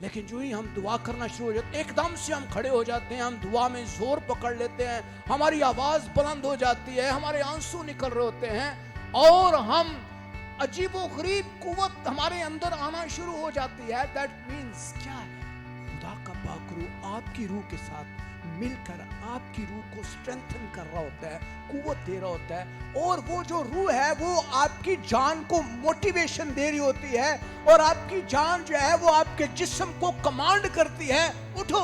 लेकिन जो ही हम दुआ करना शुरू हो जाते, एकदम से हम खड़े हो जाते हैं, हम दुआ में जोर पकड़ लेते हैं, हमारी आवाज बुलंद हो जाती है, हमारे आंसू निकल रहे होते हैं और हम अजीबोगरीब कुव्वत हमारे अंदर आना शुरू हो जाती है। दैट मीन्स क्या है? खुदा का पाक रूह आपकी रूह के साथ मिलकर आपकी रूह को स्ट्रेंथन कर रहा होता है, कुव्वत दे रहा होता है, और वो जो रूह है वो आपकी जान को मोटिवेशन दे रही होती है, और आपकी जान जो है वो आपके जिस्म को कमांड करती है, उठो।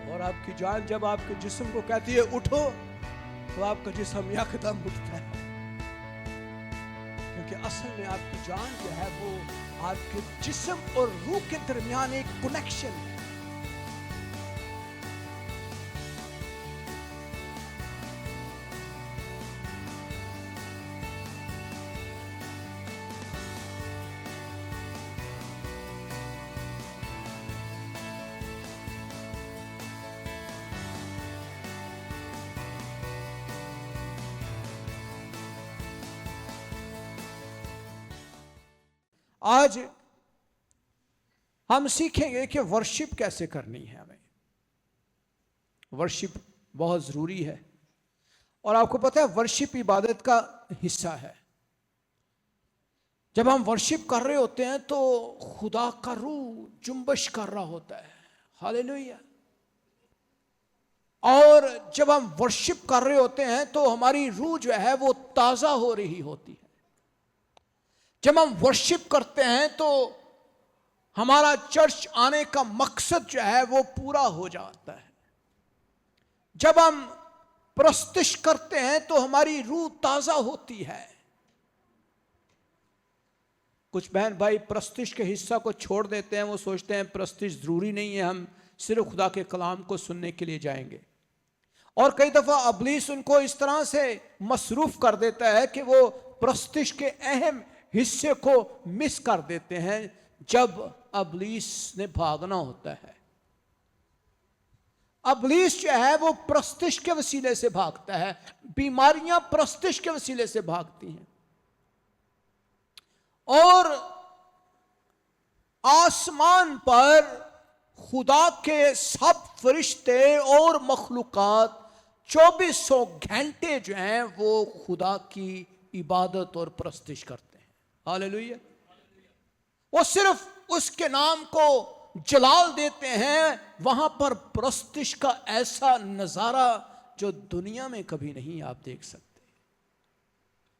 और आपकी जान जब आपके जिस्म को कहती है उठो, तो आपका जिस्म यकदम उठता है, क्योंकि असल में आपकी जान जो है वो आपके जिस्म और रूह के दरमियान एक कनेक्शन है। आज हम सीखेंगे कि वर्शिप कैसे करनी है। हमें वर्शिप बहुत जरूरी है, और आपको पता है वर्शिप इबादत का हिस्सा है। जब हम वर्शिप कर रहे होते हैं तो खुदा का रूह जुम्बश कर रहा होता है, हालेलुया। और जब हम वर्शिप कर रहे होते हैं तो हमारी रूह जो है वो ताजा हो रही होती है। जब हम वर्शिप करते हैं तो हमारा चर्च आने का मकसद जो है वो पूरा हो जाता है। जब हम प्रस्तुति करते हैं तो हमारी रूह ताजा होती है। कुछ बहन भाई प्रस्तुति के हिस्सा को छोड़ देते हैं, वो सोचते हैं प्रस्तुति जरूरी नहीं है, हम सिर्फ खुदा के कलाम को सुनने के लिए जाएंगे। और कई दफा इब्लीस उनको इस तरह से मसरूफ कर देता है कि वो प्रस्तुति के अहम हिस्से को मिस कर देते हैं जब इब्लीस ने भागना होता है। इब्लीस जो है वो प्रस्तुति के वसीले से भागता है, बीमारियां प्रस्तुति के वसीले से भागती हैं, और आसमान पर खुदा के सब फरिश्ते और मखलूकात 2400 घंटे जो हैं वो खुदा की इबादत और प्रस्तुति करते हैं, हालेलुया। वो सिर्फ उसके नाम को जलाल देते हैं। वहां पर प्रस्तुति का ऐसा नजारा जो दुनिया में कभी नहीं आप देख सकते।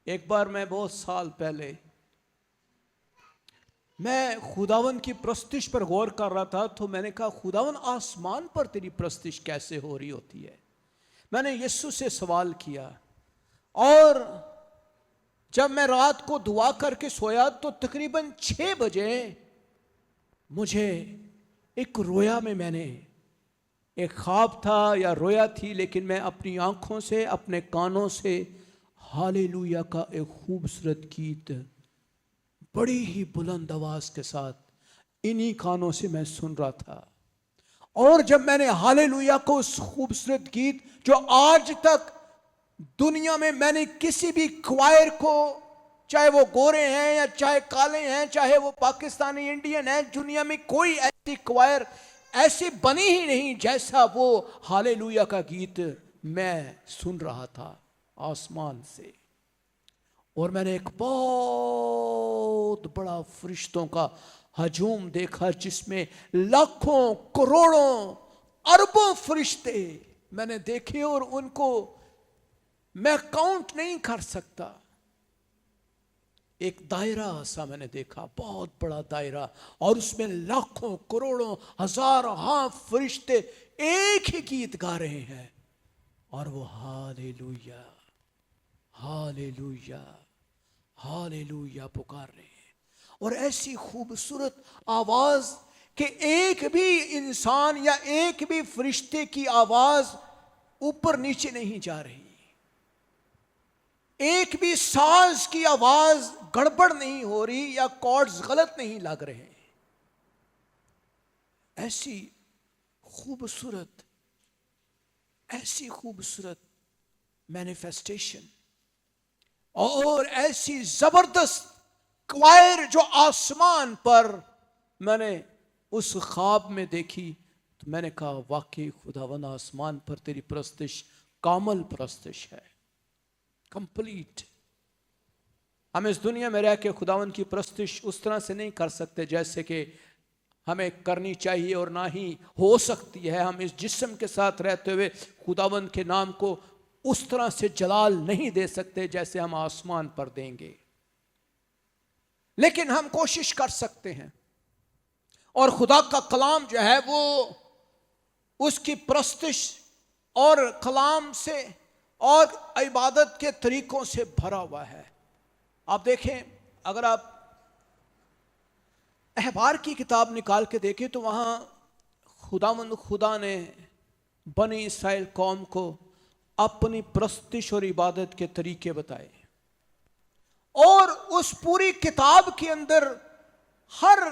एक बार मैं बहुत साल पहले मैं खुदावन की प्रस्तुति पर गौर कर रहा था, तो मैंने कहा खुदावन आसमान पर तेरी प्रस्तुति कैसे हो रही होती है। मैंने यीशु से सवाल किया, और जब मैं रात को दुआ करके सोया तो तकरीबन 6 बजे मुझे एक रोया में, मैंने एक ख्वाब था या रोया थी, लेकिन मैं अपनी आंखों से अपने कानों से हालेलुया का एक खूबसूरत गीत बड़ी ही बुलंद आवाज के साथ इन्हीं कानों से मैं सुन रहा था। और जब मैंने हालेलुया को, उस खूबसूरत गीत जो आज तक दुनिया में मैंने किसी भी क्वायर को, चाहे वो गोरे हैं या चाहे काले हैं, चाहे वो पाकिस्तानी इंडियन है, दुनिया में कोई ऐसी क्वायर ऐसी बनी ही नहीं जैसा वो हालेलुया का गीत मैं सुन रहा था आसमान से। और मैंने एक बहुत बड़ा फरिश्तों का हजूम देखा, जिसमें लाखों करोड़ों अरबों फरिश्ते मैंने देखे, और उनको मैं काउंट नहीं कर सकता। एक दायरा सा मैंने देखा, बहुत बड़ा दायरा, और उसमें लाखों करोड़ों हजारों फरिश्ते एक ही गीत गा रहे हैं, और वो हालेलुया हालेलुया हालेलुया पुकार रहे हैं। और ऐसी खूबसूरत आवाज कि एक भी इंसान या एक भी फरिश्ते की आवाज ऊपर नीचे नहीं जा रही, एक भी साज की आवाज गड़बड़ नहीं हो रही या कॉर्ड्स गलत नहीं लग रहे। ऐसी खूबसूरत मैनिफेस्टेशन और ऐसी जबरदस्त क्वायर जो आसमान पर मैंने उस ख्वाब में देखी तो मैंने कहा वाकई खुदावन आसमान पर तेरी प्रस्तिश कामल प्रस्तिश है, कंप्लीट। हम इस दुनिया में रह के खुदावन की प्रस्तिश उस तरह से नहीं कर सकते जैसे कि हमें करनी चाहिए और ना ही हो सकती है। हम इस जिस्म के साथ रहते हुए खुदावन के नाम को उस तरह से जलाल नहीं दे सकते जैसे हम आसमान पर देंगे, लेकिन हम कोशिश कर सकते हैं। और खुदा का कलाम जो है वो उसकी प्रस्तिश और कलाम से और इबादत के तरीकों से भरा हुआ है। आप देखें, अगर आप अहबार की किताब निकाल के देखें तो वहां खुदा ने बनी इस्राएल कौम को अपनी प्रस्तिश और इबादत के तरीके बताए, और उस पूरी किताब के अंदर हर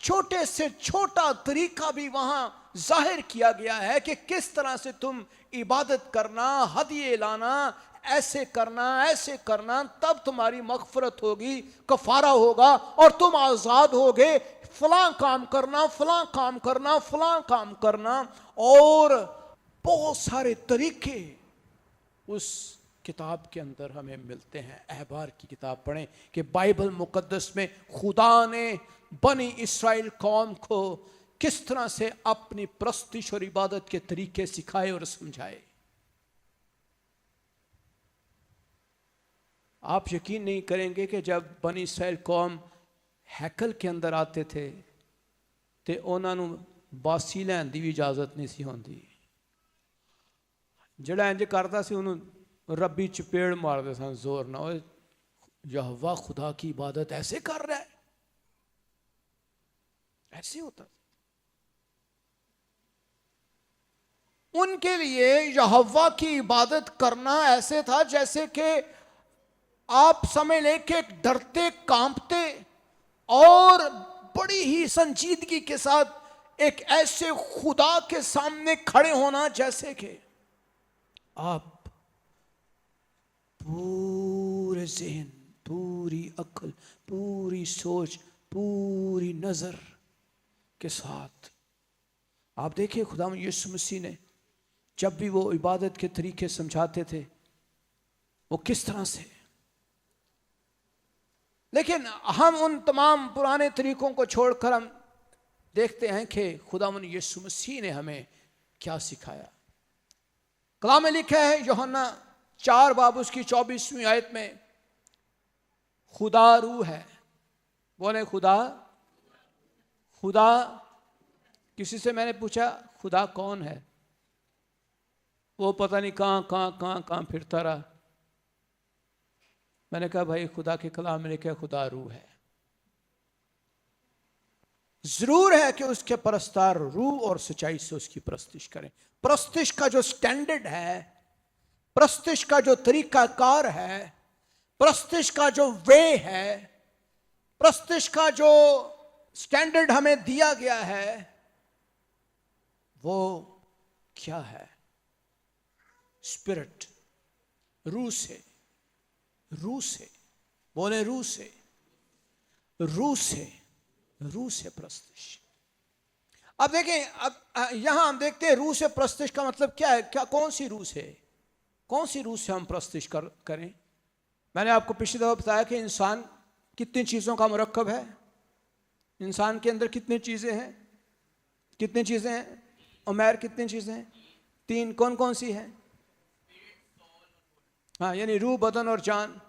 छोटे से छोटा तरीका भी वहां जाहिर किया गया है कि किस तरह से तुम इबादत करना, हदिये लाना, ऐसे करना, तब तुम्हारी मगफरत होगी, कफारा होगा और तुम आजाद होगे। फलां काम करना, फलां काम करना, फलां काम करना, और बहुत सारे तरीके उस किताब के अंदर हमें मिलते हैं। अहबार की किताब पढ़ें कि बाइबल मुकद्दस में खुदा ने बनी इस्राएल कौम को किस तरह से अपनी प्रस्तिश और इबादत के तरीके सिखाए और समझाए। आप यकीन नहीं करेंगे कि जब बनी इस्राएल कौम हैकल के अंदर आते थे तो उन्होंने बासी लैन की भी इजाजत नहीं सी होंदी। जिहड़ा इंज करता सी उन्होंने रब्बी चपेड़ मारते सन जोर ना, यहोवा खुदा की इबादत ऐसे कर रहा है, ऐसे होता। उनके लिए यहोवा की इबादत करना ऐसे था जैसे कि आप समझ लें कि डरते कांपते और बड़ी ही संजीदगी के साथ एक ऐसे खुदा के सामने खड़े होना जैसे कि आप पूरे ज़हन, पूरी अक्ल, पूरी सोच, पूरी नजर के साथ। आप देखिए खुदा यीशु मसीह ने जब भी वो इबादत के तरीके समझाते थे वो किस तरह से, लेकिन हम उन तमाम पुराने तरीकों को छोड़कर हम देखते हैं कि खुदावंद यीशु मसीह ने हमें क्या सिखाया। कलाम में लिखा है यूहन्ना 4 बाब उसकी 24वीं आयत में, खुदा रूह है। बोले खुदा। खुदा, किसी से मैंने पूछा खुदा कौन है, वो पता नहीं कहां फिरता रहा। मैंने कहा भाई खुदा के कलाम में लिखा खुदा रूह है। जरूर है कि उसके परस्तार रूह और सच्चाई से उसकी प्रस्तिश करें। प्रस्तिश का जो स्टैंडर्ड है, प्रस्तिश का जो तरीकाकार है, प्रस्तिश का जो वे है, प्रस्तिश का जो स्टैंडर्ड हमें दिया गया है वो क्या है? स्पिरिट, रूह से, रूह से, बोले रूह से, रूह से, रूह से प्रस्तिश। अब देखें, अब यहां हम देखते हैं रूह से प्रस्तिश का मतलब क्या है। क्या, कौन सी रूह से, कौन सी रूह से हम प्रस्तिश करें? मैंने आपको पिछली दफा बताया कि इंसान कितनी चीजों का मुरक्कब है। इंसान के अंदर कितनी चीजें हैं, कितनी चीजें हैं उमैर, कितनी चीजें हैं? 3। कौन कौन सी हैं? हाँ, यानी रूह, बदन और जान।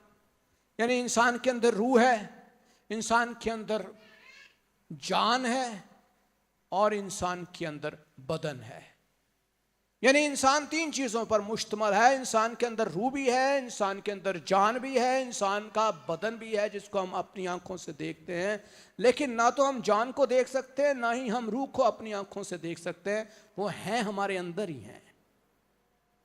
यानी इंसान के अंदर रूह है, इंसान के अंदर जान है और इंसान के अंदर बदन है। यानी इंसान 3 चीजों पर मुश्तमल है। इंसान के अंदर रूह भी है, इंसान के अंदर जान भी है, इंसान का बदन भी है जिसको हम अपनी आंखों से देखते हैं। लेकिन ना तो हम जान को देख सकते हैं, ना ही हम रूह को अपनी आंखों से देख सकते हैं। वो हैं हमारे अंदर ही हैं,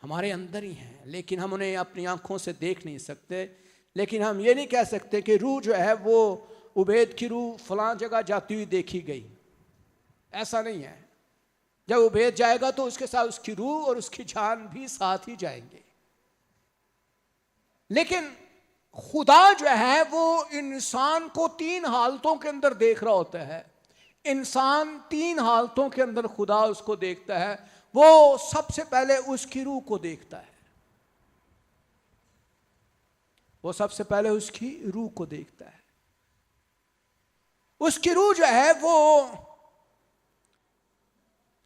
हमारे अंदर ही हैं, लेकिन हम उन्हें अपनी आंखों से देख नहीं सकते। लेकिन हम ये नहीं कह सकते कि रूह जो है वो उबैद की रूह फलां जगह जाती हुई देखी गई, ऐसा नहीं है। जब उबैद जाएगा तो उसके साथ उसकी रूह और उसकी जान भी साथ ही जाएंगे। लेकिन खुदा जो है वो इंसान को 3 हालतों के अंदर देख रहा होता है। इंसान तीन हालतों के अंदर खुदा उसको देखता है। वो सबसे पहले उसकी रूह को देखता है, वो सबसे पहले उसकी रूह को देखता है। उसकी रूह जो है वो,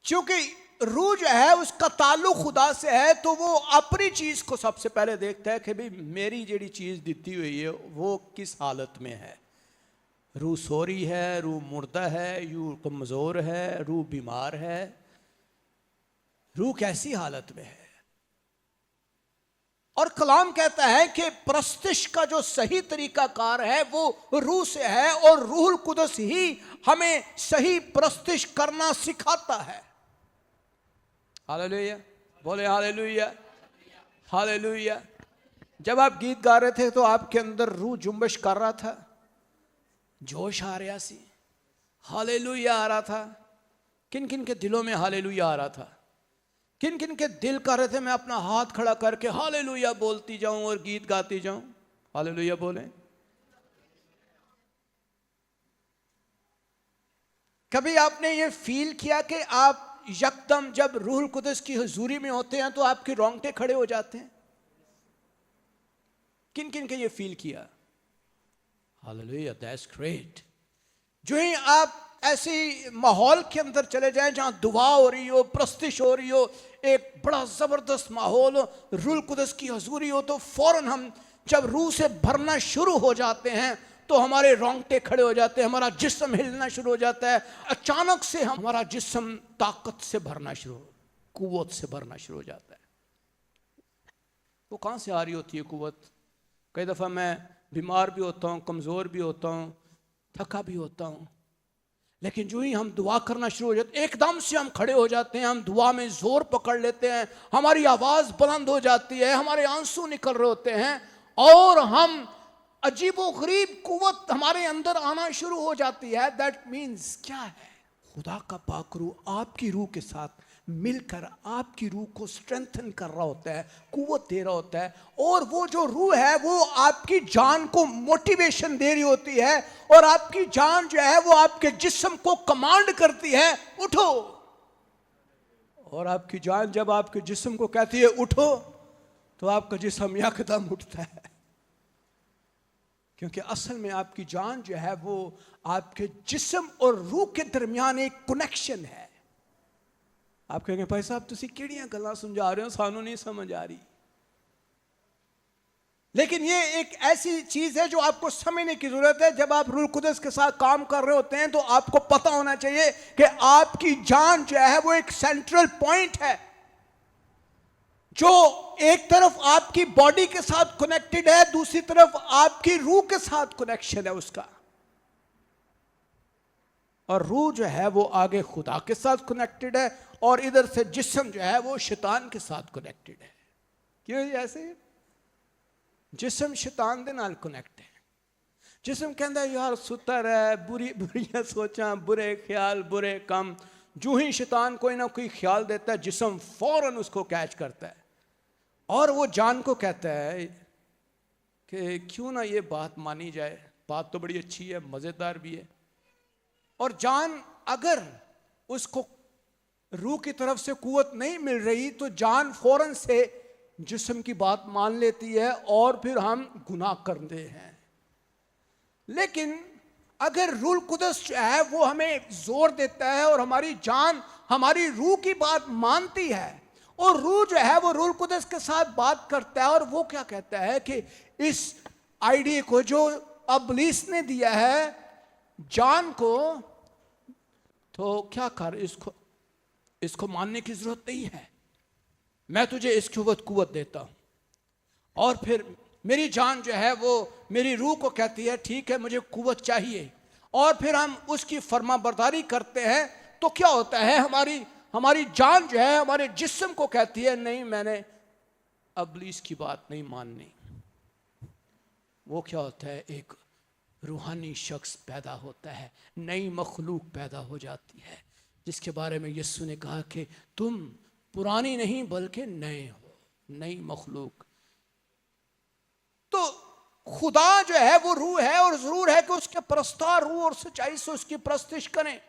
क्योंकि रूह जो है उसका ताल्लुक खुदा से है, तो वो अपनी चीज को सबसे पहले देखता है कि भाई मेरी जेड़ी चीज दी हुई है वो किस हालत में है। रूह सो रही है, रूह मुर्दा है, रूह कमजोर है, रूह बीमार है, रूह कैसी हालत में है। और कलाम कहता है कि प्रस्तिश का जो सही तरीकाकार है वो रूह से है, और रूहुल कुदस ही हमें सही प्रस्तिश करना सिखाता है। हालेलुया, बोले हालेलुया, हालेलुया। जब आप गीत गा रहे थे तो आपके अंदर रूह जुम्बश कर रहा था, जोश आ रहा सी, हालेलुया आ रहा था। किन किन के दिलों में हालेलुया आ रहा था? किन किन के दिल कर रहे थे मैं अपना हाथ खड़ा करके हालेलुया बोलती जाऊं और गीत गाती जाऊं? हालेलुया बोले। कभी आपने ये फील किया कि आप यकदम जब रूहुल कुदस की हुजूरी में होते हैं तो आपके रोंगटे खड़े हो जाते हैं? किन किन के ये फील किया? Hallelujah, that's great. जो ही आप ऐसे माहौल के अंदर चले जाएं जहां दुआ हो रही हो, प्रस्तिश हो रही हो, एक बड़ा जबरदस्त माहौल हो, रूहुल कुदस की हुजूरी हो, तो फौरन हम जब रूह से भरना शुरू हो जाते हैं तो हमारे रोंगटे खड़े हो जाते हैं, हमारा जिस्म हिलना शुरू हो जाता है। अचानक से हमारा जिस्म ताकत से भरना शुरू, कुव्वत से भरना शुरू हो जाता है। वो कहां से आ रही होती है कुव्वत? कई दफा मैं बीमार भी होता हूं, कमजोर भी होता हूं, थका भी होता हूं, लेकिन जो ही हम दुआ करना शुरू हो जाते एकदम से हम खड़े हो जाते हैं, हम दुआ में जोर पकड़ लेते हैं, हमारी आवाज बुलंद हो जाती है, हमारे आंसू निकल रहे होते हैं, और हम अजीबो गरीब कुव्वत हमारे अंदर आना शुरू हो जाती है। दैट मीन्स क्या है? खुदा का पाक रूह आपकी रूह के साथ मिलकर आपकी रूह को स्ट्रेंथन कर रहा होता है, कुव्वत दे रहा होता है, और वो जो रूह है वो आपकी जान को मोटिवेशन दे रही होती है, और आपकी जान जो है वो आपके जिस्म को कमांड करती है, उठो। और आपकी जान जब आपके जिस्म को कहती है उठो, तो आपका जिस्म यकदम उठता है, क्योंकि असल में आपकी जान जो है वो आपके जिस्म और रूह के दरमियान एक कनेक्शन है। आप कहेंगे भाई साहब तुसी किहड़ियां गल्लां समझा रहे हो, सानू नहीं समझ आ रही। लेकिन ये एक ऐसी चीज है जो आपको समझने की जरूरत है। जब आप रूह कुदस के साथ काम कर रहे होते हैं तो आपको पता होना चाहिए कि आपकी जान जो है वो एक सेंट्रल पॉइंट है, जो एक तरफ आपकी बॉडी के साथ कनेक्टेड है, दूसरी तरफ आपकी रूह के साथ कनेक्शन है उसका। और रूह जो है वो आगे खुदा के साथ कनेक्टेड है, और इधर से जिस्म जो है वो शैतान के साथ कनेक्टेड है। क्यों ऐसे? जिस्म शैतान दे नाल कनेक्ट है। जिस्म कहता है यार सुता रह, बुरी बुरियां सोचा, बुरे ख्याल, बुरे काम। जो ही शैतान कोई ना कोई ख्याल देता है, जिस्म फौरन उसको कैच करता है, और वो जान को कहता है कि क्यों ना ये बात मानी जाए, बात तो बड़ी अच्छी है, मजेदार भी है। और जान अगर उसको रूह की तरफ से कुव्वत नहीं मिल रही तो जान फौरन से जिस्म की बात मान लेती है, और फिर हम गुनाह करते हैं। लेकिन अगर रूह कुदस जो है वो हमें जोर देता है और हमारी जान हमारी रूह की बात मानती है, और रूह जो है वो रूह कुदस के साथ बात करता है, और वो क्या कहता है कि इस आइडिया को जो इब्लीस ने दिया है जान को, तो क्या कर, इसको मानने की जरूरत नहीं है, मैं तुझे इसकी कुव्वत देता हूं। और फिर मेरी जान जो है वो मेरी रूह को कहती है ठीक है मुझे कुव्वत चाहिए, और फिर हम उसकी फर्माबरदारी करते हैं। तो क्या होता है, हमारी जान जो है हमारे जिस्म को कहती है नहीं, मैंने इब्लीस की बात नहीं माननी। वो क्या होता है, एक रूहानी शख्स पैदा होता है, नई मखलूक पैदा हो जाती है, जिसके बारे में यीशु ने कहा कि तुम पुरानी नहीं बल्कि नए हो, नई मखलूक। तो खुदा जो है वो रूह है, और जरूर है कि उसके परस्तार रूह और सच्चाई से उसकी प्रस्तिश करें।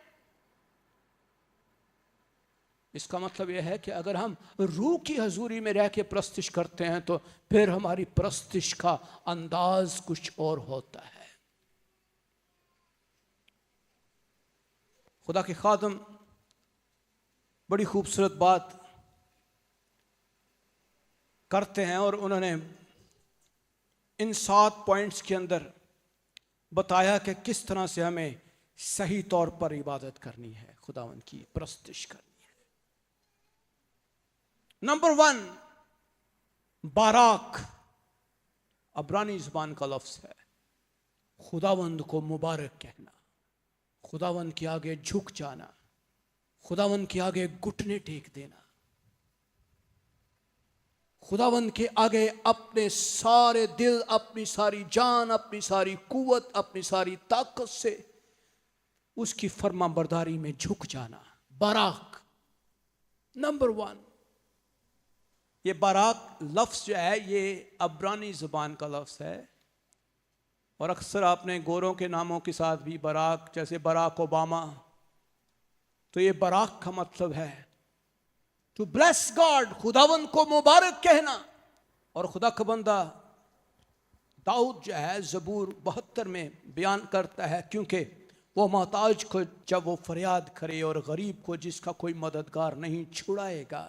इसका मतलब यह है कि अगर हम रूह की हजूरी में रह के प्रस्तिश करते हैं तो फिर हमारी प्रस्तिश का अंदाज कुछ और होता है। खुदा के खादम बड़ी खूबसूरत बात करते हैं और उन्होंने इन 7 पॉइंट्स के अंदर बताया कि किस तरह से हमें सही तौर पर इबादत करनी है, खुदावन की प्रस्तिश करनी है। नंबर 1, बाराक अब्रानी ज़बान का लफ्ज़ है। खुदावंद को मुबारक कहना, खुदावंद के आगे झुक जाना, खुदावंद के आगे घुटने टेक देना, खुदावंद के आगे अपने सारे दिल, अपनी सारी जान, अपनी सारी कुव्वत, अपनी सारी ताकत से उसकी फरमाबरदारी में झुक जाना। बाराक नंबर 1। ये बाराक लफ्ज़ जो है ये अब्रानी ज़बान का लफ्ज़ है और अक्सर आपने गोरों के नामों के साथ भी बराक, जैसे बराक ओबामा, तो ये बराक का मतलब है टू ब्लेस गॉड, खुदावंद को मुबारक कहना। और खुदा का बंदा दाऊद जो है ज़बूर 72 में बयान करता है, क्योंकि वो मोहताज को जब वो फरियाद करे और गरीब को जिसका कोई मददगार नहीं छुड़ाएगा,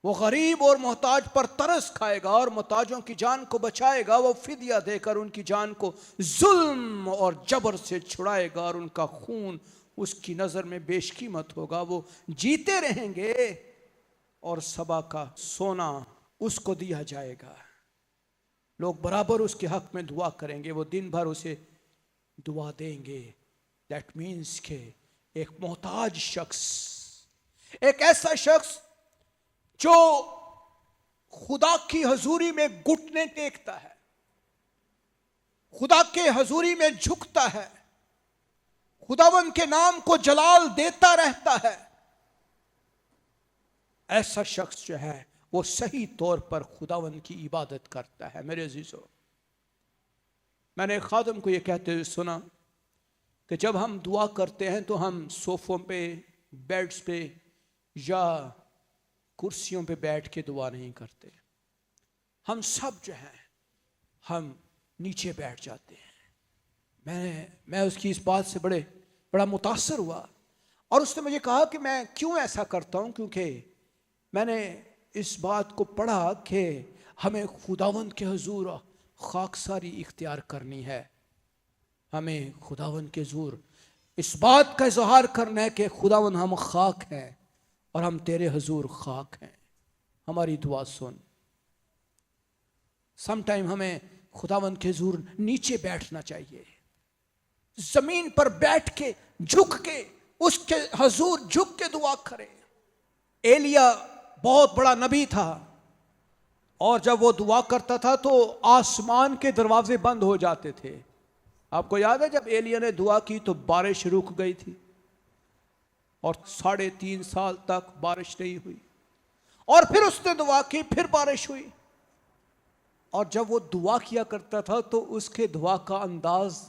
वो गरीब और मोहताज पर तरस खाएगा और मोहताजों की जान को बचाएगा, वो फिदिया देकर उनकी जान को जुल्म और जबर से छुड़ाएगा और उनका खून उसकी नज़र में बेशकीमत होगा। वो जीते रहेंगे और सबा का सोना उसको दिया जाएगा। लोग बराबर उसके हक में दुआ करेंगे, वो दिन भर उसे दुआ देंगे। दैट मीन्स के एक मोहताज शख्स, एक ऐसा शख्स जो खुदा की हजूरी में घुटने टेकता है, खुदा के हजूरी में झुकता है, खुदावंद के नाम को जलाल देता रहता है, ऐसा शख्स जो है वो सही तौर पर खुदावंद की इबादत करता है। मेरे अजीजों, मैंने एक खादम को ये कहते हुए सुना कि जब हम दुआ करते हैं तो हम सोफों पे, बेड्स पे या कुर्सियों पे बैठ के दुआ नहीं करते। हम सब जो है हम नीचे बैठ जाते हैं। मैं उसकी इस बात से बड़ा मुतासर हुआ और उसने मुझे कहा कि मैं क्यों ऐसा करता हूँ, क्योंकि मैंने इस बात को पढ़ा कि हमें खुदावंद के हुजूर खाकसारी इख्तियार करनी है। हमें खुदावंद के हुजूर इस बात का इजहार करना है कि खुदावंद हम खाक हैं और हम तेरे हुजूर खाक हैं, हमारी दुआ सुन। समटाइम हमें खुदावंद के हुजूर नीचे बैठना चाहिए, जमीन पर बैठ के झुक के उसके हुजूर झुक के दुआ करें। एलिया बहुत बड़ा नबी था और जब वो दुआ करता था तो आसमान के दरवाजे बंद हो जाते थे। आपको याद है जब एलिया ने दुआ की तो बारिश रुक गई थी और 3.5 साल तक बारिश नहीं हुई, और फिर उसने दुआ की, फिर बारिश हुई। और जब वो दुआ किया करता था तो उसके दुआ का अंदाज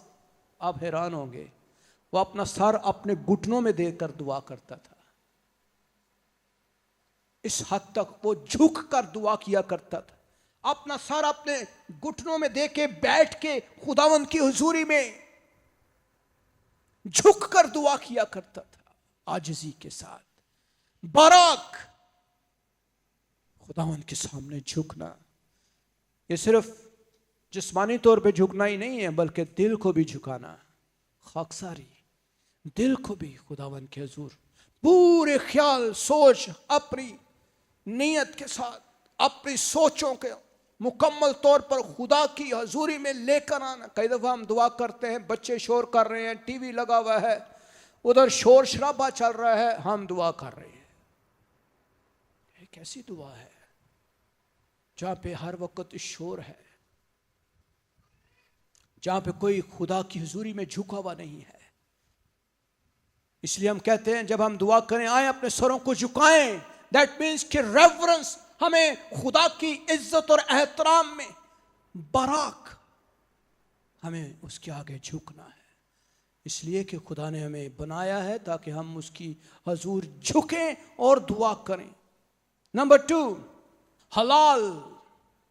आप हैरान होंगे, वो अपना सर अपने घुटनों में देकर दुआ करता था। इस हद तक वो झुक कर दुआ किया करता था, अपना सर अपने घुटनों में दे के बैठ के खुदावंद की हुजूरी में झुक कर दुआ किया करता था, आजिज़ी के साथ। बाराक, खुदावंद के सामने झुकना, ये सिर्फ जिस्मानी तौर पे झुकना ही नहीं है बल्कि दिल को भी झुकाना। खाकसारी, दिल को भी खुदावंद के हुजूर पूरे ख्याल, सोच, अपनी नीयत के साथ, अपनी सोचों के मुकम्मल तौर पर खुदा की हजूरी में लेकर आना। कई दफ़ा हम दुआ करते हैं, बच्चे शोर कर रहे हैं, टीवी लगा हुआ है, उधर शोर शराबा चल रहा है, हम दुआ कर रहे हैं। एक ऐसी दुआ है जहाँ पे हर वक्त शोर है, जहाँ पे कोई खुदा की हुजूरी में झुका हुआ नहीं है। इसलिए हम कहते हैं जब हम दुआ करें, आए अपने सरों को झुकाएं। दैट मीन्स कि रेवरेंस, हमें खुदा की इज्जत और एहतराम में बाराक, हमें उसके आगे झुकना है। इसलिए कि खुदा ने हमें बनाया है ताकि हम उसकी हजूर झुकें और दुआ करें। नंबर 2, हलाल,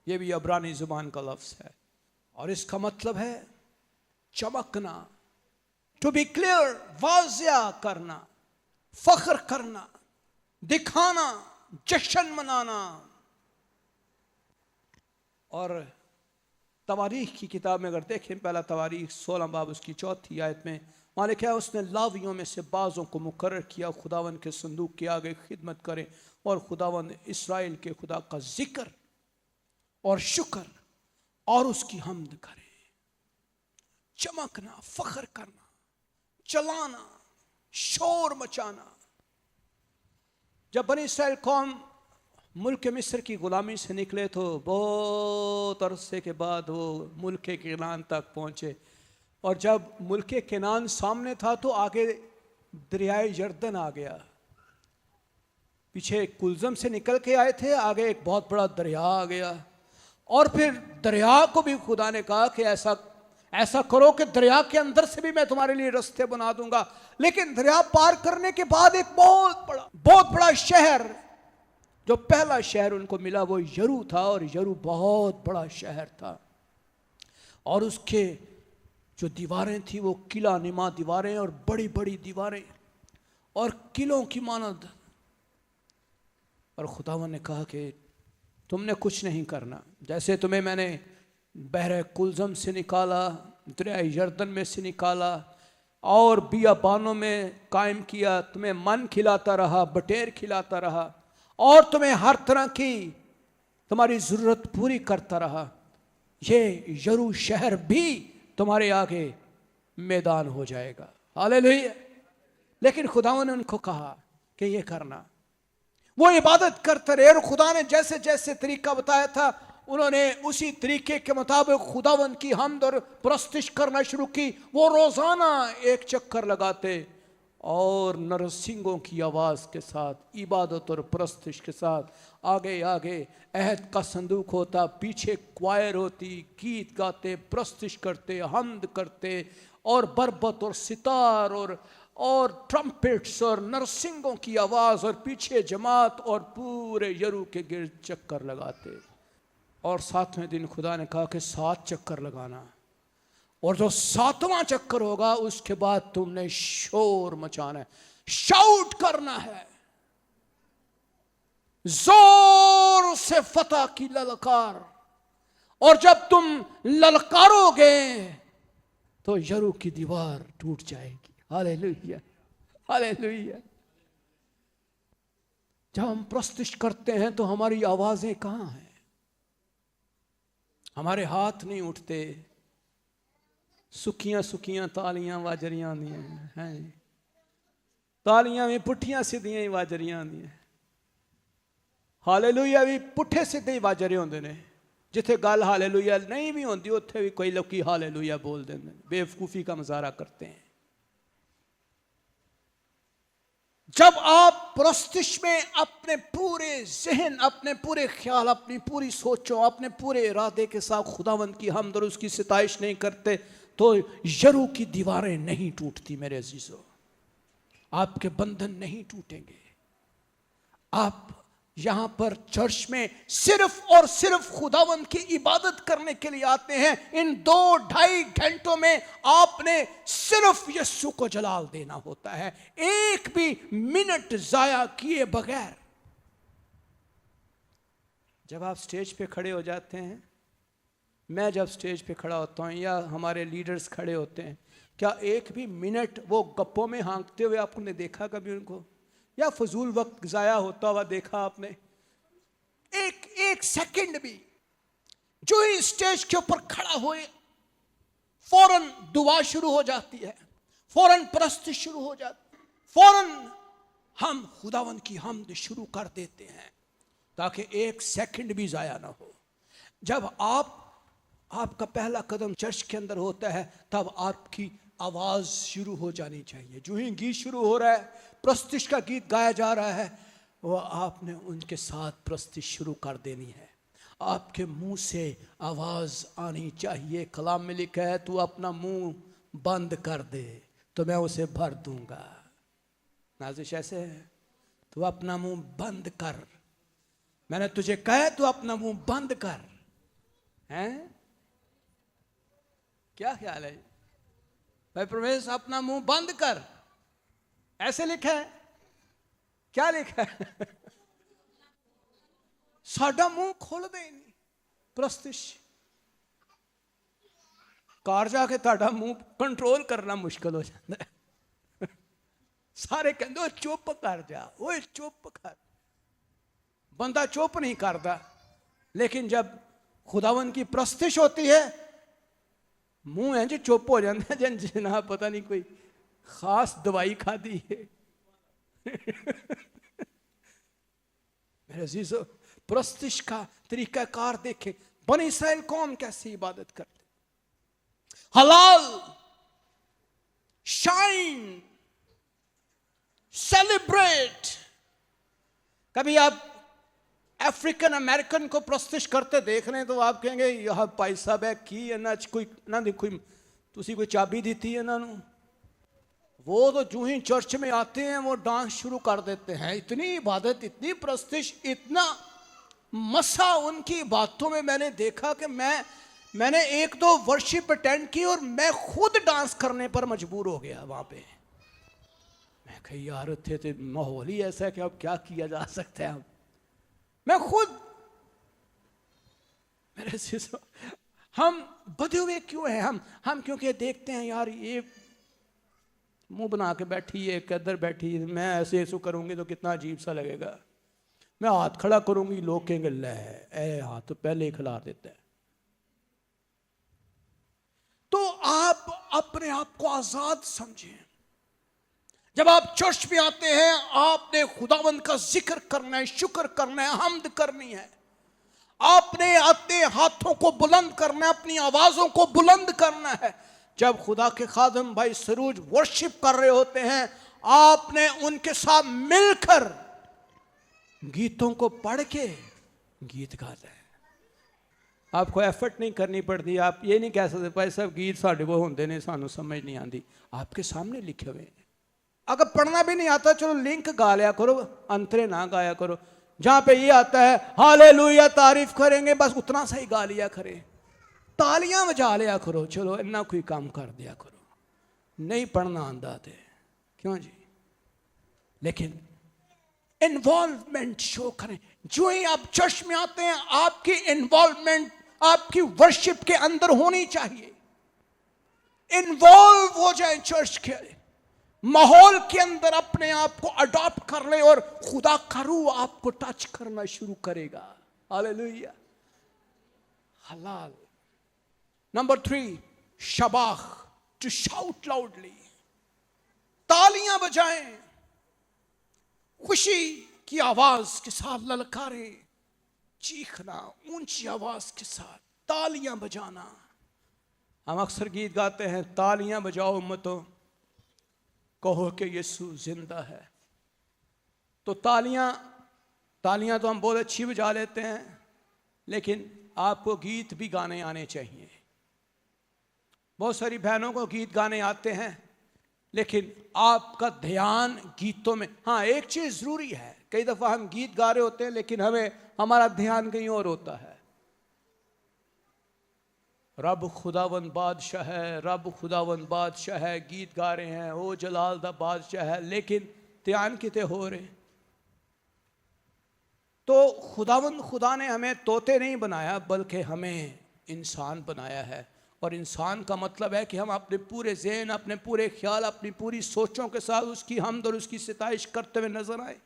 ये भी अब्रानी जुबान का लफ्ज है और इसका मतलब है चमकना, टू बी क्लियर, वाजिया करना, फख्र करना, दिखाना, जश्न मनाना। और तवारीख की किताब में अगर देखें, पहला तवारीख 16 बाब उसकी 4 आयत में वहाँ लिखा है, उसने लावियों में से बाज़ों को मुकर्रर किया खुदावन के संदूक के आगे खिदमत करें और खुदावन इस्राएल के खुदा का जिक्र और शुक्र और उसकी हम्द करें। चमकना, फख्र करना, चलाना, शोर मचाना। जब बनी इस्राएल कौम मुल्क मिस्र की गुलामी से निकले तो बहुत अरसे के बाद वो मुल्क केनान तक पहुँचे, और जब मुल्क केनान सामने था तो आगे दरियाए यरदन आ गया। पीछे कुलजम से निकल के आए थे, आगे एक बहुत बड़ा दरिया आ गया, और फिर दरिया को भी खुदा ने कहा कि ऐसा करो कि दरिया के अंदर से भी मैं तुम्हारे लिए रास्ते बना दूंगा। लेकिन दरिया पार करने के बाद एक बहुत बड़ा शहर, जो पहला शहर उनको मिला वो यरू था, और यरू बहुत बड़ा शहर था, और उसके जो दीवारें थी वो किला नुमा दीवारें और बड़ी बड़ी दीवारें और किलों की मानद। और खुदावन ने कहा कि तुमने कुछ नहीं करना, जैसे तुम्हें मैंने बहरे कुलजम से निकाला, दरिया यरदन में से निकाला और बियाबानों में कायम किया, तुम्हें मन खिलाता रहा, बटेर खिलाता रहा, और तुम्हें हर तरह की तुम्हारी ज़रूरत पूरी करता रहा, ये यरू शहर भी तुम्हारे आगे मैदान हो जाएगा। हालेलुया। लेकिन खुदावन ने उनको कहा कि ये करना, वो इबादत करते रहे, और खुदा ने जैसे जैसे तरीका बताया था उन्होंने उसी तरीके के मुताबिक खुदावन की हम्द और प्रस्तिश करना शुरू की। वो रोज़ाना एक चक्कर लगाते और नरसिंगों की आवाज़ के साथ, इबादत और प्रस्तिश के साथ आगे आगे अहद का संदूक होता, पीछे क्वायर होती, गीत गाते, प्रस्तिश करते, हम्द करते, और बरबत और सितार और ट्रम्पेट्स और नरसिंगों की आवाज़, और पीछे जमात, और पूरे यरू के गिर्द चक्कर लगाते। और 7वें दिन खुदा ने कहा कि 7 चक्कर लगाना, और जो 7वां चक्कर होगा उसके बाद तुमने शोर मचाना है, शाउट करना है, जोर से फतह की ललकार। और जब तुम ललकारोगे तो यरू की दीवार टूट जाएगी। Hallelujah, hallelujah. जब हम प्रस्तुत करते हैं तो हमारी आवाजें कहाँ हैं? हमारे हाथ नहीं उठते, सुखियां सुखियां तालियां वाजरियां आंदियां हैं, तालियां भी पुठियां सीधियां ही वाजरियां आंदियां। हालेलुया भी पुठे सीधे ही वाजरे होंदे ने। जिथे गल हालेलुया नहीं भी होंदी उत्थे भी कोई लोग हालेलुया बोल देंगे, बेवकूफ़ी का मुजाहरा करते हैं। जब आप प्रस्तुत में अपने पूरे जहन, अपने पूरे ख्याल, अपनी पूरी सोचों, अपने पूरे इरादे के साथ खुदावंद की हमद और उसकी सिताइश नहीं करते तो यरू की दीवारें नहीं टूटती। मेरे अजीजों, आपके बंधन नहीं टूटेंगे। आप यहां पर चर्च में सिर्फ और सिर्फ खुदावंद की इबादत करने के लिए आते हैं। इन 2-2.5 घंटों में आपने सिर्फ यीशु को जलाल देना होता है, एक भी मिनट जाया किए बगैर। जब आप स्टेज पे खड़े हो जाते हैं, मैं जब स्टेज पे खड़ा होता हूं या हमारे लीडर्स खड़े होते हैं, क्या एक भी मिनट वो गप्पों में हाँकते हुए आपने देखा कभी उनको, या फजूल वक्त जाया होता हुआ देखा आपने? एक सेकंड भी। जो ही स्टेज के ऊपर खड़ा हुए फौरन दुआ शुरू हो जाती है, फौरन प्रस्तुति शुरू हो जाती है, फौरन हम खुदावंद की हमद शुरू कर देते हैं ताकि एक सेकंड भी जाया ना हो। जब आपका पहला कदम चर्च के अंदर होता है तब आपकी आवाज शुरू हो जानी चाहिए। जो ही गीत शुरू हो रहा है, प्रस्तुति का गीत गाया जा रहा है, वो आपने उनके साथ प्रस्तुति शुरू कर देनी है। आपके मुंह से आवाज आनी चाहिए। कलाम में लिखा है, तू अपना मुंह बंद कर दे, तो मैं उसे भर दूंगा। नाज़िश ऐसे है, तू अपना मुंह बंद कर। मैंने तुझे कहा तू अपना मुंह बंद कर। हैं? क्या ख्याल है भाई प्रवेश, अपना मुंह बंद कर, ऐसे लिखा है? क्या लिखा है? साडा मुंह खोल दे नहीं प्रस्तिश। कार जाके ताड़ा मुंह कंट्रोल करना मुश्किल हो जाता है। सारे कहते हो चुप कर जा, ओए चुप कर। बंदा चुप नहीं करता, लेकिन जब खुदावन की प्रस्तिश होती है मुंह इंज चुप हो जाता है जन जनाब पता नहीं कोई खास दवाई खादी है। मेरे अजीजों, प्रस्तिश का तरीकाकार देखें, बनी इस्राएल कौम कैसी इबादत करते। हलाल, शाइन, सेलिब्रेट। कभी आप अफ्रीकन अमेरिकन को प्रस्तिश करते देख रहे हैं तो आप कहेंगे यह भाई साहब है की ना कोई ना देखो तुसी कोई चाबी दी थी इन्होंने। वो तो जो ही चर्च में आते हैं वो डांस शुरू कर देते हैं। इतनी इबादत, इतनी प्रस्तिश, इतना मसा उनकी बातों में मैंने देखा कि मैंने एक दो वर्शिप अटेंड की और मैं खुद डांस करने पर मजबूर हो गया वहां पे। मैं कही यार थे माहौल ही ऐसा है कि अब क्या किया जा सकता है। मैं खुद, मेरे सिसो, हम बधे हुए क्यों हैं? हम क्योंकि देखते हैं यार ये मुंह बना के बैठी है, किधर बैठी है, मैं ऐसे ऐसे करूंगी तो कितना अजीब सा लगेगा। मैं हाथ खड़ा करूंगी लोग कहेंगे ले ए हाथ तो पहले ही खिला देता है। तो आप अपने आप को आजाद समझें। जब आप चर्च में आते हैं आपने खुदावंद का जिक्र करना है, शुक्र करना है, हम्द करनी है। आपने अपने हाथों को बुलंद करना है, अपनी आवाजों को बुलंद करना है। जब खुदा के खादम भाई सरूज वर्शिप कर रहे होते हैं आपने उनके साथ मिलकर गीतों को पढ़ के गीत गाते हैं। आपको एफर्ट नहीं करनी पड़ती। आप ये नहीं कह सकते भाई साहब गीत साढ़े को होंगे ने सानू समझ नहीं आती। आपके सामने लिखे हुए हैं। अगर पढ़ना भी नहीं आता चलो लिंक गा लिया करो, अंतरे ना गाया करो। जहां पे ये आता है हालेलुया तारीफ करेंगे बस उतना सा ही गा लिया करें, तालियां बजा लिया करो, चलो इतना कोई काम कर दिया करो। नहीं पढ़ना आंदा थे क्यों जी, लेकिन इन्वॉल्वमेंट शो करें। जो ही आप चर्च में आते हैं आपकी इन्वॉल्वमेंट आपकी वर्शिप के अंदर होनी चाहिए। इन्वॉल्व हो जाए चर्च के माहौल के अंदर, अपने आप को अडॉप्ट कर ले और खुदा का रूह आपको टच करना शुरू करेगा। हालेलुया। हलाल। नंबर 3, शबाख, टू शाउट लाउडली। तालियां बजाएं, खुशी की आवाज के साथ ललकारें, चीखना ऊंची आवाज के साथ, तालियां बजाना। हम अक्सर गीत गाते हैं तालियां बजाओ उम्मतों कहो कि यीशु जिंदा है। तो तालियां तो हम बहुत अच्छी बजा लेते हैं, लेकिन आपको गीत भी गाने आने चाहिए। बहुत सारी बहनों को गीत गाने आते हैं, लेकिन आपका ध्यान गीतों में। हाँ, एक चीज जरूरी है, कई दफा हम गीत गा रहे होते हैं लेकिन हमारा ध्यान कहीं और होता है। रब खुदावंद बादशाह है, रब खुदावंद बादशाह है, गीत गा रहे हैं, ओ जलाल दा बादशाह है, लेकिन ध्यान किते हो रहे। तो खुदा ने हमें तोते नहीं बनाया बल्कि हमें इंसान बनाया है। और इंसान का मतलब है कि हम अपने पूरे ज़हन, अपने पूरे ख्याल, अपनी पूरी सोचों के साथ उसकी हमद और उसकी सिताइश करते हुए नजर आए।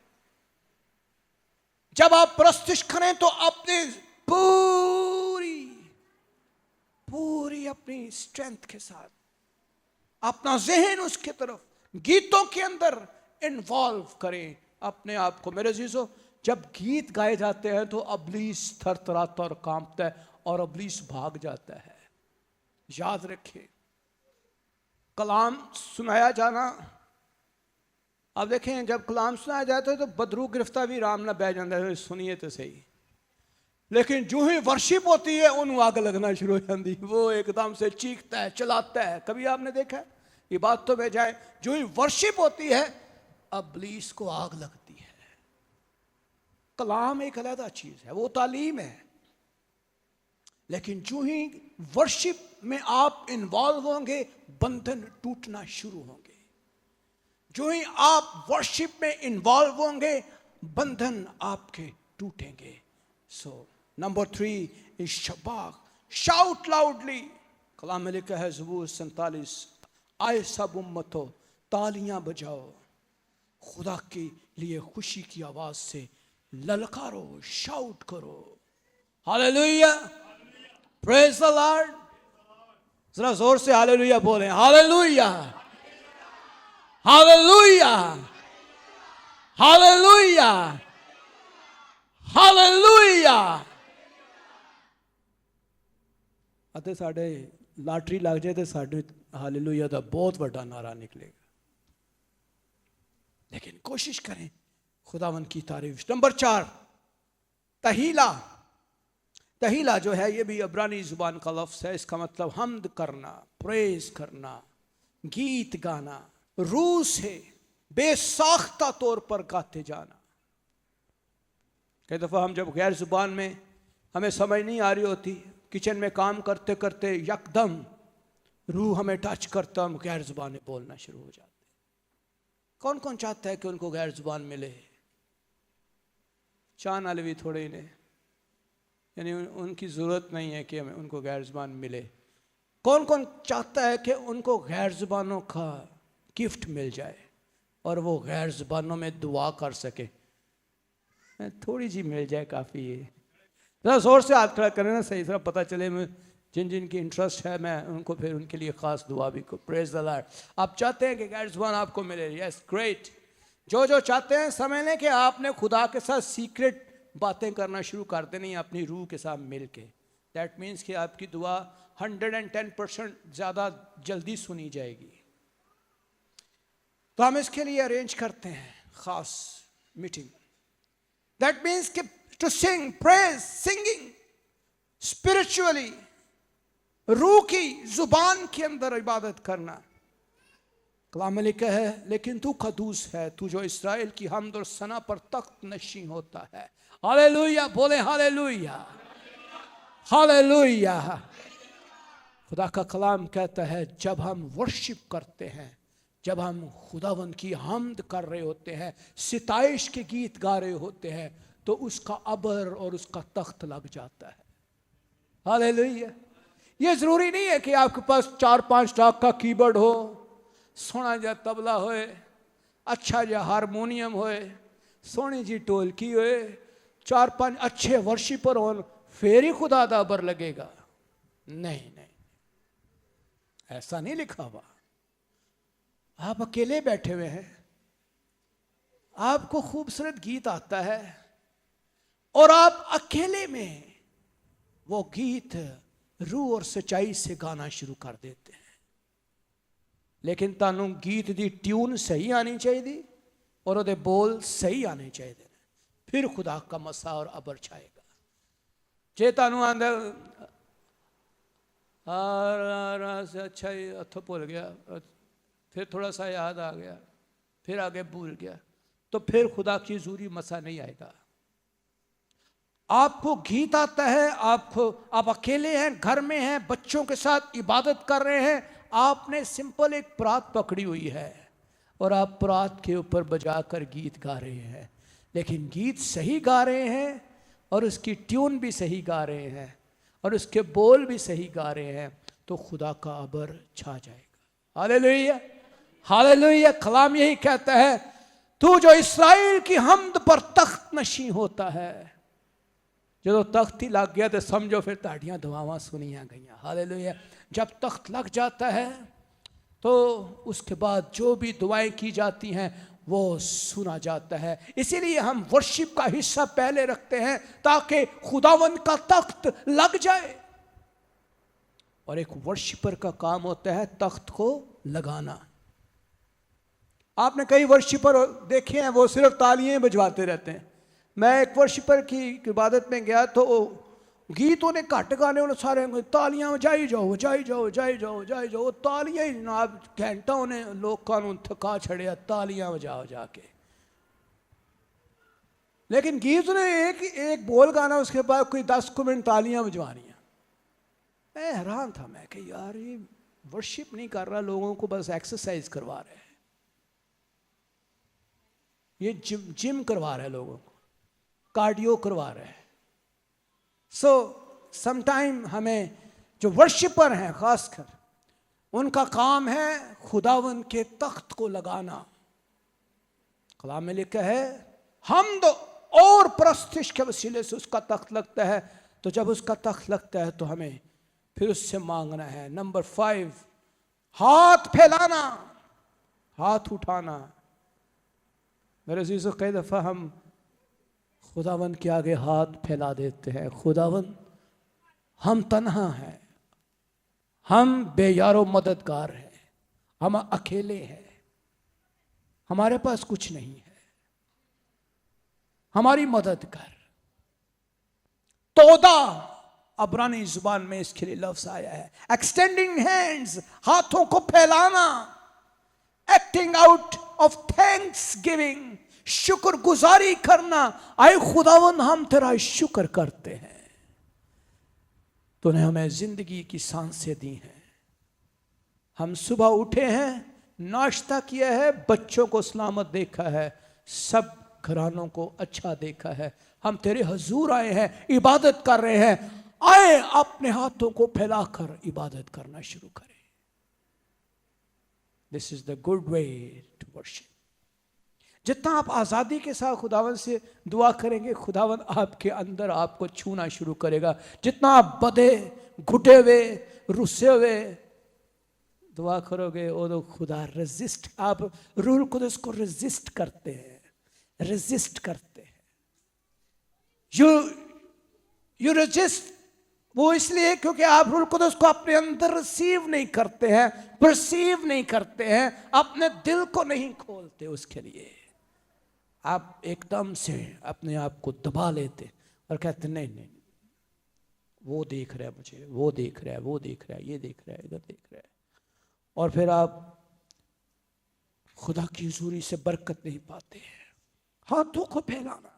जब आप प्रस्तुत करें तो अपने पूरी अपनी स्ट्रेंथ के साथ अपना ज़हन उसके तरफ गीतों के अंदर इन्वॉल्व करें अपने आप को। मेरे अजीजों, जब गीत गाए जाते हैं तो अबलीस थरथराता और कांपता है और अबलीस भाग जाता है। याद रखें, कलाम सुनाया जाना, अब देखें जब कलाम सुनाया जाता है तो बदरू गिरफ्तार भी राम ना बह जाता है, सुनिए तो सही। लेकिन जो ही वर्शिप होती है उन्हें आग लगना शुरू हो जाती, वो एकदम से चीखता है, चलाता है। कभी आपने देखा है इबादतों में जाए, जो ही वर्शिप होती है इब्लीस को आग लगती है। कलाम एक अलग चीज है, वो तालीम है, लेकिन जो ही वर्शिप में आप इन्वॉल्व होंगे बंधन टूटना शुरू होंगे। जो ही आप वर्शिप में इन्वॉल्व होंगे बंधन आपके टूटेंगे। सो नंबर 3 इज शबाक, शाउट लाउडली। कलाम में लिखा है ज़बूर 47, आए सब उम्मतों तालियां बजाओ, खुदा के लिए खुशी की आवाज से ललकारो, शाउट करो। Hallelujah, praise the Lord. जरा जोर से हालेलुया बोलें, हालेलुया, हालेलुया, हालेलुया, हालेलुया। अते साढ़े लाटरी लग जाए तो साढ़े हालेलुया का बहुत बड़ा नारा निकलेगा, लेकिन कोशिश करें खुदावन की तारीफ। नंबर 4 तहीला। तहीला जो है ये भी अब्रानी जुबान का लफ्ज़ है। इसका मतलब हमद करना, प्रेज करना, गीत गाना, रूह से बेसाख्ता तौर पर गाते जाना। कई दफ़ा हम जब गैर जुबान में हमें समझ नहीं आ रही होती, किचन में काम करते करते यकदम रूह हमें टच करता, हम गैर जुबान में बोलना शुरू हो जाते। कौन कौन चाहता है कि उनको गैर जुबान मिले? चाहने वाले भी थोड़े ही ने, यानी उनकी ज़रूरत नहीं है कि हमें उनको गैर ज़ुबान मिले। कौन कौन चाहता है कि उनको गैर ज़ुबानों का गिफ्ट मिल जाए और वो गैर ज़ुबानों में दुआ कर सके? थोड़ी जी मिल जाए काफ़ी है। ज़रा ज़ोर से हाथ खड़ा करें ना, सही तरह पता चले मैं जिन जिन की इंटरेस्ट है मैं उनको फिर उनके लिए ख़ास दुआ भी को। Praise the Lord. आप चाहते हैं कि गैर ज़ुबान आपको मिले? Yes, great. जो जो चाहते हैं समझ लें कि आपने खुदा के साथ सीक्रेट बातें करना शुरू कर देनी अपनी रूह के साथ मिल के। दैट मीन्स कि आपकी दुआ 110% ज़्यादा जल्दी सुनी जाएगी। तो हम इसके लिए अरेंज करते हैं ख़ास मीटिंग। दैट मीन्स कि to sing praise, singing spiritually, रूह की जुबान के अंदर इबादत करना। कलाम में लिखा है लेकिन तू कदूस है, तू जो इस्राएल की हमद और सना पर तख्त नशीं होता है। हालेलुया बोले, हालेलुया, हालेलुया। खुदा का कलाम कहता है जब हम वर्शिप करते हैं, जब हम खुदावंद की हमद कर रहे होते हैं, सिताइश के गीत गा रहे होते हैं, तो उसका अबर और उसका तख्त लग जाता है। हालेलुया। ये जरूरी नहीं है कि आपके पास 4-5 लाख का कीबोर्ड हो, सोना जा तबला होए, अच्छा जा हारमोनियम होए, सोनी जी ढोलकी होए, 4-5 अच्छे वर्शिपर हो, फिर ही खुदा दा अबर लगेगा। नहीं नहीं, ऐसा नहीं लिखा हुआ। आप अकेले बैठे हुए हैं, आपको खूबसूरत गीत आता है और आप अकेले में वो गीत रूह और सच्चाई से गाना शुरू कर देते हैं। लेकिन तानू गीत दी ट्यून सही आनी चाहिए और उहदे बोल सही आने चाहिए, फिर खुदा का मसा और अबर छाएगा। जे तानू आंदा से अच्छा ही हथों भूल गया, फिर थोड़ा सा याद आ गया, फिर आगे भूल गया, तो फिर खुदा की जूरी मसा नहीं आएगा। आपको गीत आता है, आप अकेले हैं, घर में हैं, बच्चों के साथ इबादत कर रहे हैं, आपने सिंपल एक परात पकड़ी हुई है और आप परात के ऊपर बजाकर गीत गा रहे हैं, लेकिन गीत सही गा रहे हैं और उसकी ट्यून भी सही गा रहे हैं और उसके बोल भी सही गा रहे हैं, तो खुदा का अबर छा जाएगा। Hallelujah, hallelujah. कलाम यही कहता है तू जो इस्राएल की हमद पर तख्त नशीं होता है। जो तख्त ही लग गया तो समझो फिर ताड़ियाँ दुआवां सुनिया गई। हालेलुया। जब तख्त लग जाता है तो उसके बाद जो भी दुआएं की जाती हैं वो सुना जाता है। इसीलिए हम वर्शिप का हिस्सा पहले रखते हैं ताकि खुदावंद का तख्त लग जाए। और एक वर्शिपर का काम होता है तख्त को लगाना। आपने कई वर्शिपर देखे हैं वो सिर्फ तालियां बजवाते रहते हैं। मैं एक वर्शिपर की इबादत में गया तो गीत उन्हें घट गाने, उन्हें सारे तालियां बजाई जाओ बजाई जाओ बजाई जाओ बजाई जाओ, तालियां ही जनाब घंटा उन्हें लोगों थका छड़िया तालियां बजा बजा के। लेकिन गीत ने एक बोल गाना, उसके बाद कोई 10 मिनट तालियां बजवानियां। मैं हैरान था, मैं कि यार ये वर्शिप नहीं कर रहा, लोगों को बस एक्सरसाइज करवा रहे हैं, ये जिम करवा रहे हैं, लोगों को कार्डियो करवा रहे हैं। सो समटाइम हमें जो वर्शिपर हैं खासकर, उनका काम है खुदावन के तख्त को लगाना। कलाम में लिखा है हमद और प्रस्तिश के वसीले से उसका तख्त लगता है। तो जब उसका तख्त लगता है तो हमें फिर उससे मांगना है। नंबर 5, हाथ फैलाना, हाथ उठाना। मेरे अजीज़ों, कई दफ़ा हम खुदावन के आगे हाथ फैला देते हैं। खुदावन, हम तन्हा हैं, हम बेयारो मददगार हैं, हम अकेले हैं, हमारे पास कुछ नहीं है, हमारी मदद कर। तोदा अब्रानी जुबान में इसके लिए लफ्ज आया है, एक्सटेंडिंग हैंड्स, हाथों को फैलाना, acting out of thanks giving, शुक्र गुजारी करना। आए खुदावन, हम तेरा शुक्र करते हैं, तूने हमें जिंदगी की सांसें दी हैं, हम सुबह उठे हैं, नाश्ता किया है, बच्चों को सलामत देखा है, सब घरानों को अच्छा देखा है, हम तेरे हजूर आए हैं, इबादत कर रहे हैं। आए अपने हाथों को फैलाकर इबादत करना शुरू करें। This is the good way to worship. जितना आप आज़ादी के साथ खुदावन से दुआ करेंगे, खुदावन आपके अंदर आपको छूना शुरू करेगा। जितना आप बधे, घुटे हुए, रुसे हुए दुआ करोगे, वो तो खुदा रेजिस्ट, आप रूह कुदस को रेजिस्ट करते हैं, रेजिस्ट करते हैं। यू रेजिस्ट, वो इसलिए क्योंकि आप रूह कुदस को अपने अंदर रिसीव नहीं करते हैं, परसीव नहीं करते हैं, अपने दिल को नहीं खोलते उसके लिए। आप एकदम से अपने आप को दबा लेते और कहते नहीं नहीं, वो देख रहा है मुझे, वो देख रहा है, वो देख रहा है, ये देख रहा है, इधर देख रहा है, और फिर आप खुदा की हुजूरी से बरकत नहीं पाते हैं। हाथों को फैलाना,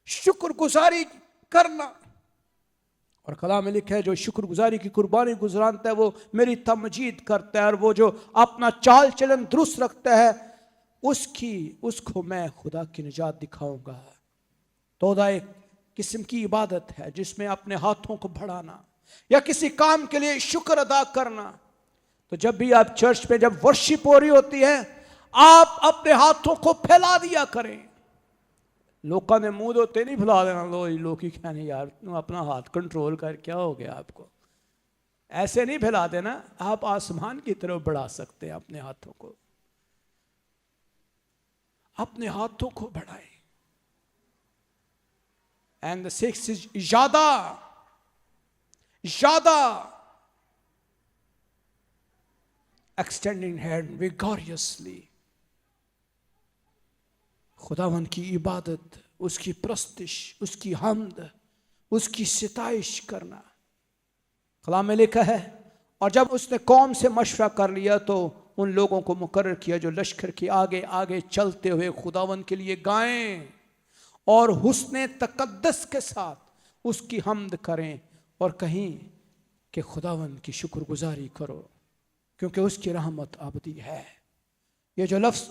शुक्रगुजारी करना। और कलाम में लिखा है जो शुक्रगुजारी की कुर्बानी गुजरानता है वो मेरी तमजीद करता है, और वो जो अपना चाल चलन दुरुस्त रखता है उसको मैं खुदा की निजात दिखाऊंगा। तोदा एक किस्म की इबादत है जिसमें अपने हाथों को बढ़ाना या किसी काम के लिए शुक्र अदा करना। तो जब भी आप चर्च में जब वर्शिप हो रही होती है, आप अपने हाथों को फैला दिया करें। लोगों ने मुंह धोते नहीं फैला देना, लो लोग ही कहने यार तुम अपना हाथ कंट्रोल कर, क्या हो गया आपको, ऐसे नहीं फैला देना। आप आसमान की तरफ बढ़ा सकते हैं अपने हाथों को, अपने हाथों को बढ़ाएं। एंड द 6 इज ज्यादा ज्यादा एक्सटेंडिंग हैंड विगोरियसली। खुदावन की इबादत, उसकी प्रस्तिश, उसकी हमद, उसकी सिताइश करना। कलाम में लिखा है और जब उसने कौम से मशवरा कर लिया तो उन लोगों को मुकर्रर किया जो लश्कर के आगे आगे चलते हुए खुदावन के लिए गाएं और हुस्ने तकद्दस के साथ उसकी हमद करें और कहीं कि खुदावन की शुक्रगुजारी करो क्योंकि उसकी रहमत अबदी है। ये जो लफ्ज़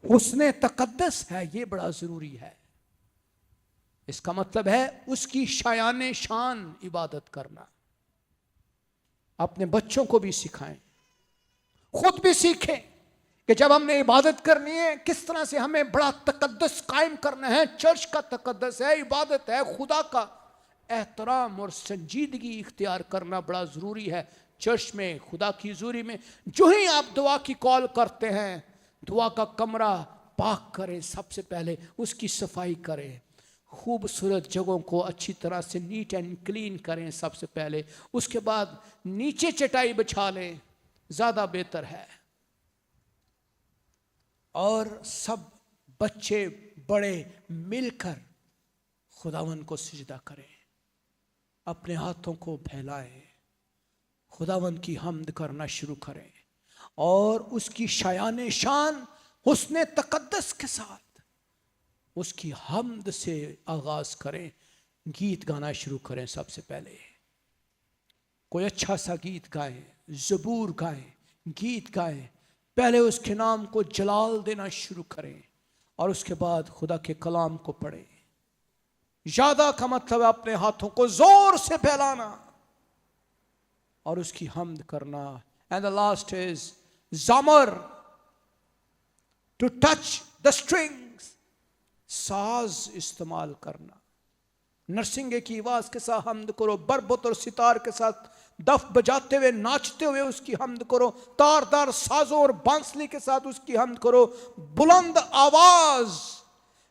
हुस्ने तकद्दस है ये बड़ा ज़रूरी है। इसका मतलब है उसकी शायान शान इबादत करना। अपने बच्चों को भी सिखाएं, खुद भी सीखें कि जब हमने इबादत करनी है किस तरह से हमें बड़ा तकद्दस कायम करना है। चर्च का तकद्दस है, इबादत है, खुदा का एहतराम और संजीदगी इख्तियार करना बड़ा ज़रूरी है। चर्च में खुदा की हुजूरी में जो ही आप दुआ की कॉल करते हैं, दुआ का कमरा पाक करें, सबसे पहले उसकी सफाई करें, खूबसूरत जगहों को अच्छी तरह से नीट एंड क्लीन करें सबसे पहले, उसके बाद नीचे चटाई बिछा लें, ज़्यादा बेहतर है। और सब बच्चे बड़े मिलकर खुदावन को सिजदा करें। अपने हाथों को फैलाएं, खुदावंद की हम्द करना शुरू करें और उसकी शायान शान हुस्ने तकद्दस के साथ उसकी हम्द से आगाज करें। गीत गाना शुरू करें। सबसे पहले कोई अच्छा सा गीत गाएं, ज़बूर गाएं, गीत गाएं। पहले उसके नाम को जलाल देना शुरू करें और उसके बाद खुदा के कलाम को पढ़ें। ज्यादा का मतलब है अपने हाथों को जोर से फैलाना और उसकी हम्द करना। एंड द लास्ट इज ज़मर, टू टच द स्ट्रिंग्स, साज इस्तेमाल करना। नरसिंगे की आवाज के साथ हम्द करो, बरबत और सितार के साथ दफ बजाते हुए नाचते हुए उसकी हम्द करो, तारदार साजों और बांसुरी के साथ उसकी हम्द करो, बुलंद आवाज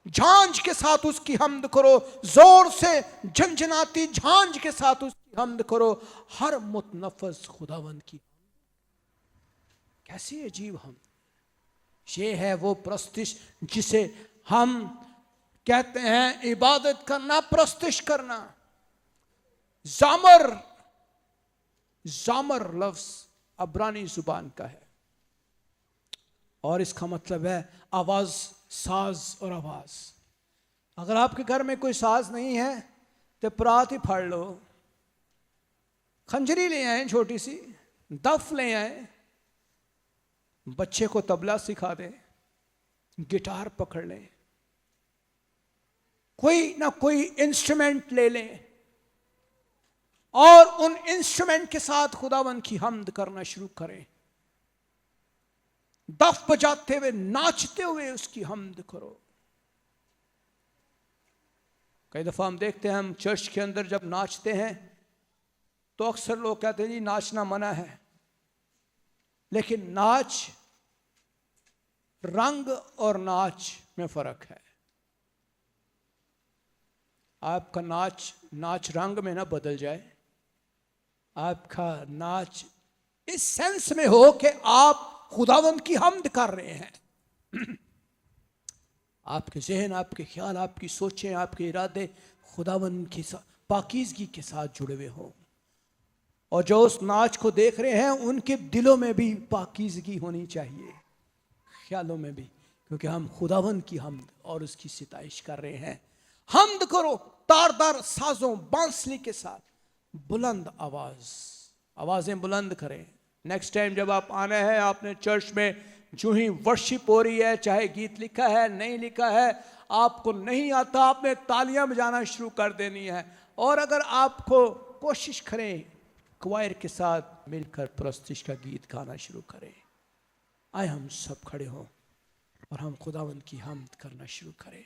झांझ के साथ उसकी हम्द करो, जोर से झंझनाती झांझ के साथ उसकी हम्द करो। हर मुतनफस खुदावंद की। कैसी अजीब हम, ये है वो प्रस्तिश जिसे हम कहते हैं इबादत करना, प्रस्तिश करना। जामर, जामर लफ्ज अब्रानी जुबान का है और इसका मतलब है आवाज, साज और आवाज। अगर आपके घर में कोई साज नहीं है तो परात ही फाड़ लो, खंजरी ले आए छोटी सी, दफ ले आए, बच्चे को तबला सिखा दे, गिटार पकड़ लें, कोई ना कोई इंस्ट्रूमेंट ले लें और उन इंस्ट्रूमेंट के साथ खुदावन की हम्द करना शुरू करें। दफ बजाते हुए, नाचते हुए उसकी हम्द करो। कई दफा हम देखते हैं, हम चर्च के अंदर जब नाचते हैं तो अक्सर लोग कहते हैं जी नाचना मना है, लेकिन नाच, रंग और नाच में फर्क है। आपका नाच रंग में ना बदल जाए, आपका नाच इस सेंस में हो कि आप खुदावंद की हम्द कर रहे हैं। आपके जहन, आपके ख्याल, आपकी सोचें, आपके इरादे खुदावंद की पाकीज़गी के साथ जुड़े हुए हों और जो उस नाच को देख रहे हैं उनके दिलों में भी पाकीज़गी होनी चाहिए, ख्यालों में भी, क्योंकि हम खुदावंद की हम्द और उसकी सिताइश कर रहे हैं। हम्द करो तारदार साजों, बांसुरी के साथ, बुलंद आवाजें बुलंद करें। नेक्स्ट टाइम जब आप आना है, आपने चर्च में जो ही वर्शिप हो रही है, चाहे गीत लिखा है नहीं लिखा है, आपको नहीं आता, आपने तालियां बजाना शुरू कर देनी है। और अगर आपको, कोशिश करें क्वायर के साथ मिलकर प्रस्तिश का गीत गाना शुरू करें। आए हम सब खड़े हों और हम खुदावंद की हम्द करना शुरू करें।